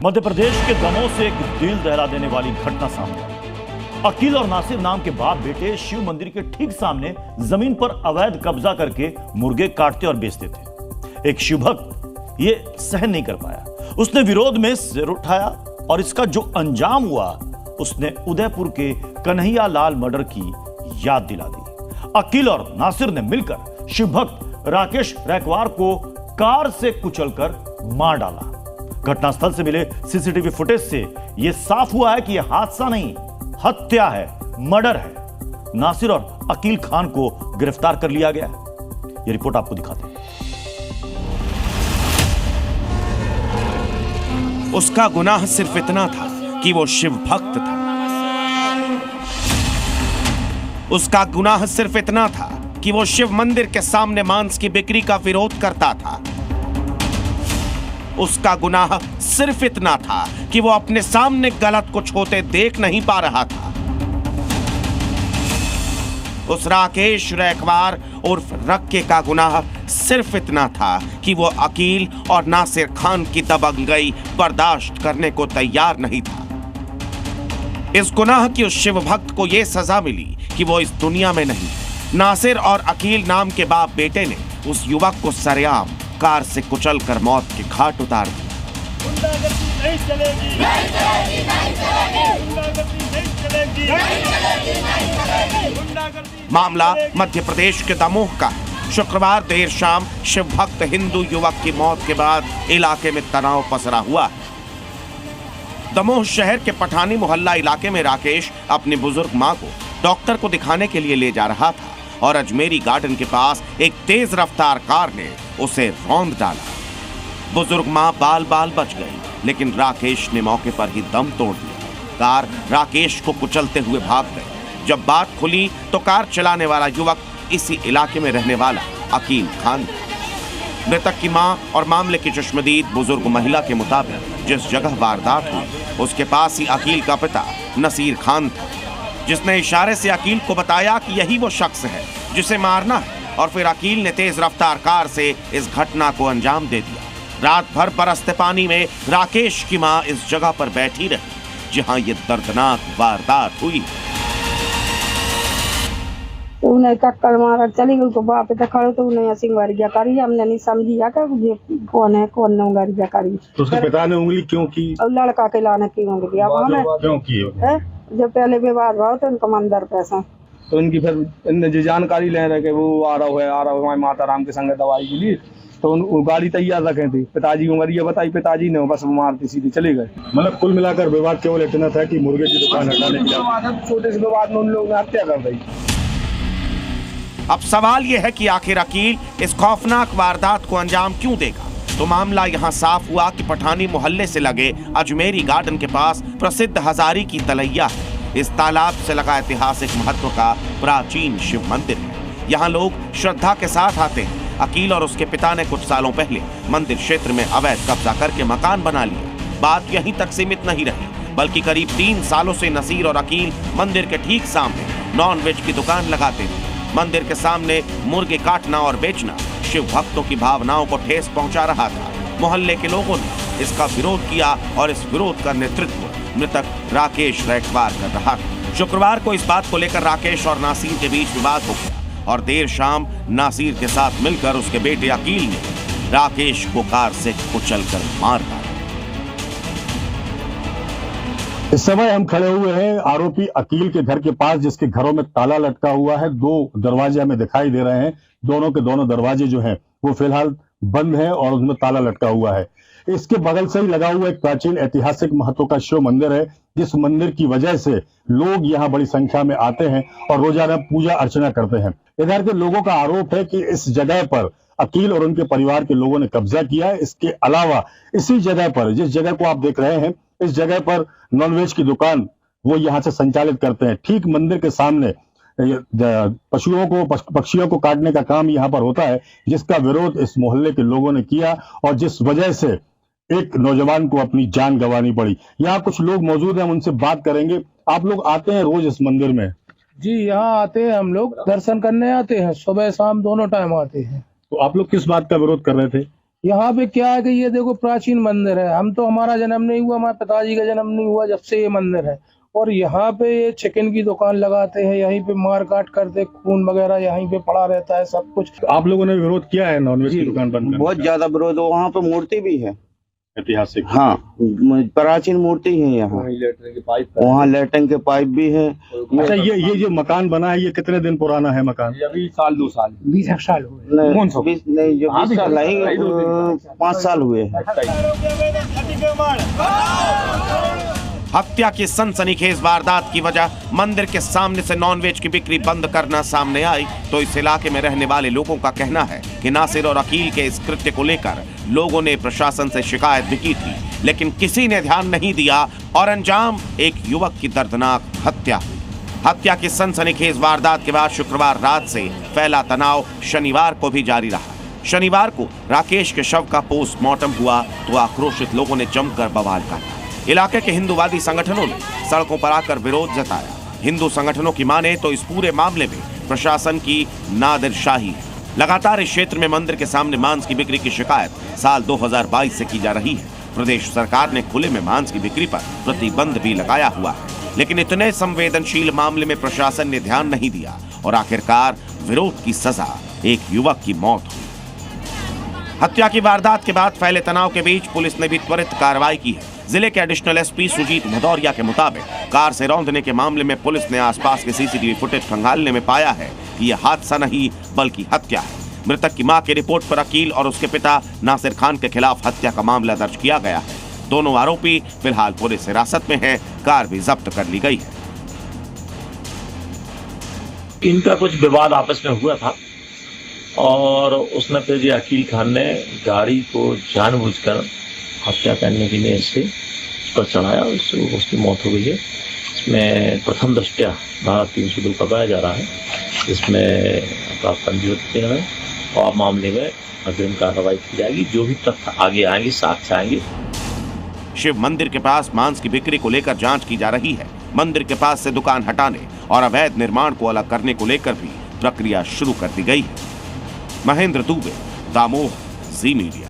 मध्य प्रदेश के दमोह से एक दिल दहला देने वाली घटना सामने आई। अकील और नासिर नाम के बाप बेटे शिव मंदिर के ठीक सामने जमीन पर अवैध कब्जा करके मुर्गे काटते और बेचते थे। एक शिव भक्त ये सहन नहीं कर पाया, उसने विरोध में सिर उठाया और इसका जो अंजाम हुआ उसने उदयपुर के कन्हैया लाल मर्डर की याद दिला दी। अकील और नासिर ने मिलकर शिव भक्त राकेश रैकवार को कार से कुचलकर मार डाला। घटनास्थल से मिले सीसीटीवी फुटेज से यह साफ हुआ है कि यह हादसा नहीं, हत्या है, मर्डर है। नासिर और अकील खान को गिरफ्तार कर लिया गया है। यह रिपोर्ट आपको दिखाते हैं। उसका गुनाह सिर्फ इतना था कि वो शिव भक्त था। उसका गुनाह सिर्फ इतना था कि वो शिव मंदिर के सामने मांस की बिक्री का विरोध करता था। उसका गुनाह सिर्फ इतना था कि वो अपने सामने गलत कुछ होते देख नहीं पा रहा था। उस राकेश रैकवार उर्फ रक्के का गुनाह सिर्फ इतना था कि वो अकील और नासिर खान की दबंगई बर्दाश्त करने को तैयार नहीं था। इस गुनाह की उस शिव भक्त को यह सजा मिली कि वो इस दुनिया में नहीं। नासिर और अकील नाम के बाप बेटे ने उस युवक को सरेआम कार से कुचलकर मौत के घाट उतार दिया। नहीं चलेगी, नहीं चलेगी, नहीं चलेगी, नहीं चलेगी। मामला मध्य प्रदेश के दमोह का है। शुक्रवार देर शाम शिव भक्त हिंदू युवक की मौत के बाद इलाके में तनाव पसरा हुआ है। दमोह शहर के पठानी मोहल्ला इलाके में राकेश अपनी बुजुर्ग मां को डॉक्टर को दिखाने के लिए ले जा रहा था और अजमेरी गार्डन के पास एक तेज रफ्तार कार ने उसे रौंद डाला। बुजुर्ग मां बाल बाल बच गई, लेकिन राकेश ने मौके पर ही दम तोड़ दिया। कार राकेश को कुचलते हुए भाग गई। जब बात खुली तो कार चलाने वाला युवक इसी इलाके में रहने वाला अकील खान। मृतक की मां और मामले की चश्मदीद बुजुर्ग महिला के मुताबिक जिस जगह वारदात हुई उसके पास ही अकील का पिता नसीर खान था, जिसने इशारे से अकील को बताया कि यही वो शख्स है जिसे मारना है, और फिर अकील ने तेज रफ्तार कार से इस घटना को अंजाम दे दिया। रात भर बरसते पानी में राकेश की मां इस जगह पर बैठी रही जहां ये दर्दनाक वारदात हुई। तो उन्हें कक्कर मारा चली गई, तो बाप पे खड़े तो उन्हें ऐसी वारिया करी। हमने नहीं समझिया कि कौन है कौन नहीं वारिया करी। तो उसके पिता ने उंगली क्यों की? और लड़का के लाने की उंगली अब हमें क्यों की है? जब पहले विवाद हुआ तो इनका मंदिर पैसा तो इनकी फिर इनने जो जानकारी ले रहे कि वो आ रहा है हमारे माता राम के संग दवाई के लिए, तो उन गाड़ी तैयार रखे थे। पिताजी को मरिया बताई, पिताजी ने बस मारती सीधे चले गए। मतलब कुल मिलाकर विवाद केवल इतना था कि मुर्गे की दुकान हटाने के छोटे से विवाद में उन लोगों ने हत्या कर दी। अब सवाल यह है कि आखिर अकील इस खौफनाक वारदात को अंजाम क्यों देगा। तो मामला यहाँ साफ हुआ कि पठानी मोहल्ले से लगे अजमेरी गार्डन के पास प्रसिद्ध हजारी की तलैया है। इस तालाब से लगा ऐतिहासिक महत्व का प्राचीन शिव मंदिर है। यहाँ लोग श्रद्धा के साथ आते हैं। अकील और उसके पिता ने कुछ सालों पहले मंदिर क्षेत्र में अवैध कब्जा करके मकान बना लिया। बात यहीं तक सीमित नहीं रही, बल्कि करीब 3 सालों से नसीर और अकील मंदिर के ठीक सामने नॉन-वेज की दुकान लगाते थे। मंदिर के सामने मुर्गे काटना और बेचना शिव भक्तों की भावनाओं को ठेस पहुंचा रहा था। मोहल्ले के लोगों ने इसका विरोध किया और इस विरोध का नेतृत्व मृतक राकेश रैकवार कर रहा था। शुक्रवार को इस बात को लेकर राकेश और नासिर के बीच विवाद हो गया और देर शाम नासिर के साथ मिलकर उसके बेटे अकील ने राकेश को कार से कुचलकर मार डाला। इस समय हम खड़े हुए हैं आरोपी अकील के घर के पास, जिसके घरों में ताला लटका हुआ है। 2 दरवाजे हमें दिखाई दे रहे हैं। दोनों के दोनों दरवाजे जो हैं वो फिलहाल बंद हैं और उसमें ताला लटका हुआ है। इसके बगल से ही लगा हुआ एक प्राचीन ऐतिहासिक महत्व का शिव मंदिर है, जिस मंदिर की वजह से लोग यहाँ बड़ी संख्या में आते हैं और रोजाना पूजा अर्चना करते हैं। इधर के लोगों का आरोप है कि इस जगह पर अकील और उनके परिवार के लोगों ने कब्जा किया है। इसके अलावा इसी जगह पर, जिस जगह को आप देख रहे हैं, इस जगह पर नॉनवेज की दुकान वो यहाँ से संचालित करते हैं। ठीक मंदिर के सामने पक्षियों को काटने का काम यहाँ पर होता है, जिसका विरोध इस मोहल्ले के लोगों ने किया और जिस वजह से एक नौजवान को अपनी जान गंवानी पड़ी। यहाँ कुछ लोग मौजूद हैं, हम उनसे बात करेंगे। आप लोग आते हैं रोज इस मंदिर में? जी, यहाँ आते हैं, हम लोग दर्शन करने आते हैं, सुबह शाम दोनों टाइम आते हैं। तो आप लोग किस बात का विरोध कर रहे थे? यहाँ पे क्या है कि ये देखो प्राचीन मंदिर है। हम तो, हमारा जन्म नहीं हुआ, हमारे पिताजी का जन्म नहीं हुआ जब से ये मंदिर है। और यहाँ पे ये चिकन की दुकान लगाते हैं, यहीं पे मार काट करते, खून वगैरह यहीं पे पड़ा रहता है सब कुछ। आप लोगों ने विरोध किया है नॉनवेज की दुकान बंद करने बहुत ज्यादा विरोध। वहाँ पे मूर्ति भी है ऐतिहासिक? हाँ, प्राचीन मूर्ति है यहाँ। वहाँ लेटरिन के पाइप भी है। अच्छा, ये जो मकान बना है ये कितने दिन पुराना है मकान? अभी साल 2 साल 20 साल हुए। नहीं, 20 साल नहीं, 5 साल हुए हैं। हत्या की सनसनीखेज वारदात की वजह मंदिर के सामने से नॉनवेज की बिक्री बंद करना सामने आई तो इस इलाके में रहने वाले लोगों का कहना है कि नासिर और अकील के इस कृत्य को लेकर लोगों ने प्रशासन से शिकायत भी की थी, लेकिन किसी ने ध्यान नहीं दिया और अंजाम एक युवक की दर्दनाक हत्या हुई। हत्या की सनसनीखेज वारदात के बाद शुक्रवार रात से फैला तनाव शनिवार को भी जारी रहा। शनिवार को राकेश के शव का पोस्टमार्टम हुआ तो आक्रोशित लोगों ने जमकर बवाल काटा। इलाके के हिंदूवादी संगठनों ने सड़कों पर आकर विरोध जताया। हिंदू संगठनों की माने तो इस पूरे मामले में प्रशासन की नादिरशाही है। लगातार इस क्षेत्र में मंदिर के सामने मांस की बिक्री की शिकायत साल 2022 से की जा रही है। प्रदेश सरकार ने खुले में मांस की बिक्री पर प्रतिबंध भी लगाया हुआ है, लेकिन इतने संवेदनशील मामले में प्रशासन ने ध्यान नहीं दिया और आखिरकार विरोध की सजा एक युवक की मौत हुई। हत्या की वारदात के बाद फैले तनाव के बीच पुलिस ने भी त्वरित कार्रवाई की है। जिले के एडिशनल एसपी सुजीत भदौरिया के मुताबिक कार से रौंदने के मामले में पुलिस ने आसपास के सीसीटीवी फुटेज खंगालने में पाया है कि यह हादसा नहीं बल्कि हत्या है। मृतक की मां की रिपोर्ट पर अकील और उसके पिता नासिर खान के खिलाफ हत्या का मामला दर्ज किया गया है। दोनों आरोपी फिलहाल पुलिस हिरासत में है। कार भी जब्त कर ली गई है। इनका कुछ विवाद आपस में हुआ था और उसने फिर ये अकील खान ने गाड़ी को जानबूझकर हत्या करने के लिए इससे उस पर चढ़ाया, उसकी मौत हो गई है। इसमें प्रथम दृष्टया धारा 302 पकड़ाया जा रहा है, जिसमें अपराध पंजीबद्ध किया है और मामले में अग्रिम कार्रवाई की जाएगी। जो भी तथ्य आगे आएंगे, साक्ष्य आएंगे। शिव मंदिर के पास मांस की बिक्री को लेकर जांच की जा रही है। मंदिर के पास से दुकान हटाने और अवैध निर्माण को अलग करने को लेकर भी प्रक्रिया शुरू कर दी गई है। महेंद्र दुबे, दामोह, जी मीडिया।